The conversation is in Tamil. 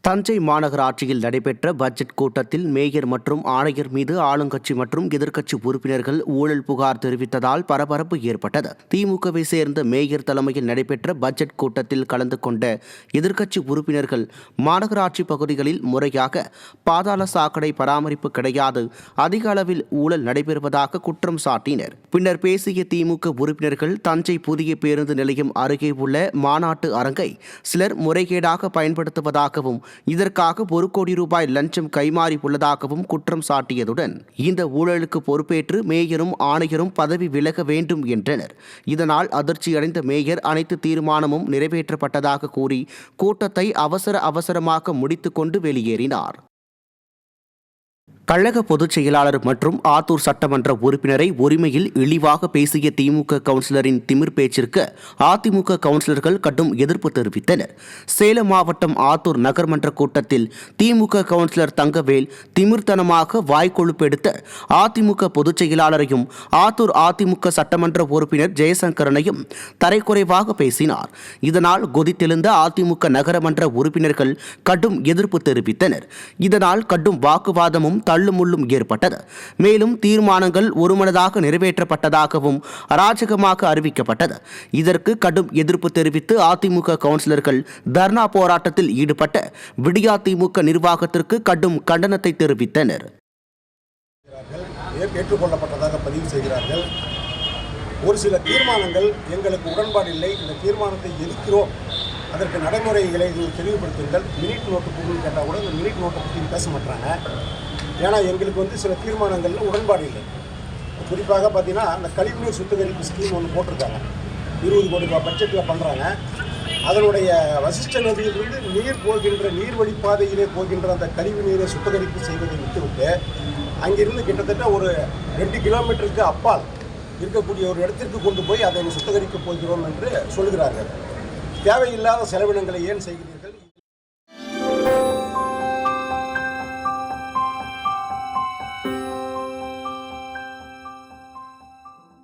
தஞ்சை மாநகராட்சியில் நடைபெற்ற பட்ஜெட் கூட்டத்தில் மேயர் மற்றும் ஆணையர் மீது ஆளுங்கட்சி மற்றும் எதிர்க்கட்சி உறுப்பினர்கள் ஊழல் புகார் தெரிவித்ததால் பரபரப்பு ஏற்பட்டது. திமுகவை சேர்ந்த மேயர் தலைமையில் நடைபெற்ற பட்ஜெட் கூட்டத்தில் கலந்து கொண்ட எதிர்க்கட்சி உறுப்பினர்கள் மாநகராட்சி பகுதிகளில் முறையாக பாதாள சாக்கடை பராமரிப்பு கிடையாது, அதிக அளவில் ஊழல் நடைபெறுவதாக குற்றம் சாட்டினர். பின்னர் பேசிய திமுக உறுப்பினர்கள் தஞ்சை புதிய பேருந்து நிலையம் அருகே உள்ள மாநாட்டு அரங்கை சிலர் முறைகேடாக பயன்படுத்துவதாகவும் இதற்காக 1 கோடி ரூபாய் லஞ்சம் கைமாறி உள்ளதாகவும் குற்றம் சாட்டியதுடன் இந்த ஊழலுக்கு பொறுப்பேற்று மேயரும் ஆணையரும் பதவி விலக வேண்டும் என்றனர். இதனால் அதிர்ச்சியடைந்த மேயர் அனைத்து தீர்மானமும் நிறைவேற்றப்பட்டதாக கூறி கூட்டத்தை அவசரமாக முடித்துக் கொண்டு வெளியேறினார். கழக பொதுச் செயலாளர் மற்றும் ஆத்தூர் சட்டமன்ற உறுப்பினரை உரிமையில் இழிவாக பேசிய திமுக கவுன்சிலரின் திமிர் பேச்சிற்கு அதிமுக கவுன்சிலர்கள் கடும் எதிர்ப்பு தெரிவித்தனர். சேலம் மாவட்டம் ஆத்தூர் நகர்மன்ற கூட்டத்தில் திமுக கவுன்சிலர் தங்கவேல் திமிர்த்தனமாக வாய்க்கொழுப்பெடுத்த அதிமுக பொதுச் செயலாளரையும் ஆத்தூர் அதிமுக சட்டமன்ற உறுப்பினர் ஜெயசங்கரனையும் தரைக்குறைவாக பேசினார். இதனால் கொதித்தெழுந்த அதிமுக நகரமன்ற உறுப்பினர்கள் கடும் எதிர்ப்பு தெரிவித்தனர். இதனால் கடும் வாக்குவாதமும் தள்ளுமுள்ளும் ஏற்பட்டது. மேலும் தீர்மானங்கள் ஒருமனதாக நிறைவேற்றப்பட்டதாகவும் அராஜகமாக அறிவிக்கப்பட்டது. இதற்கு கடும் எதிர்ப்பு தெரிவித்து அதிமுக கவுன்சிலர்கள் தர்ணா போராட்டத்தில் ஈடுபட்ட விடியா திமுக நிர்வாகத்திற்கு கடும் கண்டனத்தை தெரிவித்தனர். ஏற்றுக்கொள்ளப்பட்டதாக பதிவு செய்கிறார்கள். ஒரு சில தீர்மானங்கள் எங்களுக்கு உடன்பாடில்லை, இந்த தீர்மானத்தை எதிர்க்கிறோம், அதற்கு நடைமுறைகளை தெளிவுபடுத்துங்கள், மினிட் நோட்டு கொடுன்னு கேட்டால் கூட இந்த மினிட் நோட்டை பற்றி பேச மாட்டாங்க. ஏன்னா எங்களுக்கு சில தீர்மானங்களில் உடன்பாடு இல்லை. குறிப்பாக பார்த்தீங்கன்னா அந்த கழிவுநீர் சுத்திகரிப்பு ஸ்கீம் ஒன்று போட்டிருக்காங்க, 20 கோடி ரூபாய் பட்ஜெட்டில் பண்ணுறாங்க. அதனுடைய வசிஷ்ட நதியிலிருந்து நீர் போகின்ற நீர்வழிப்பாதையிலே போகின்ற அந்த கழிவு நீரை சுத்திகரிப்பு செய்வதை விட்டுவிட்டு அங்கிருந்து கிட்டத்தட்ட ஒரு 2 கிலோமீட்டருக்கு அப்பால் இருக்கக்கூடிய ஒரு இடத்திற்கு கொண்டு போய் அதை சுத்திகரிக்கப் போகிறோம் என்று சொல்கிறார்கள். தேவையில்லாத செலவினங்களை ஏன் செய்கிறீர்கள்?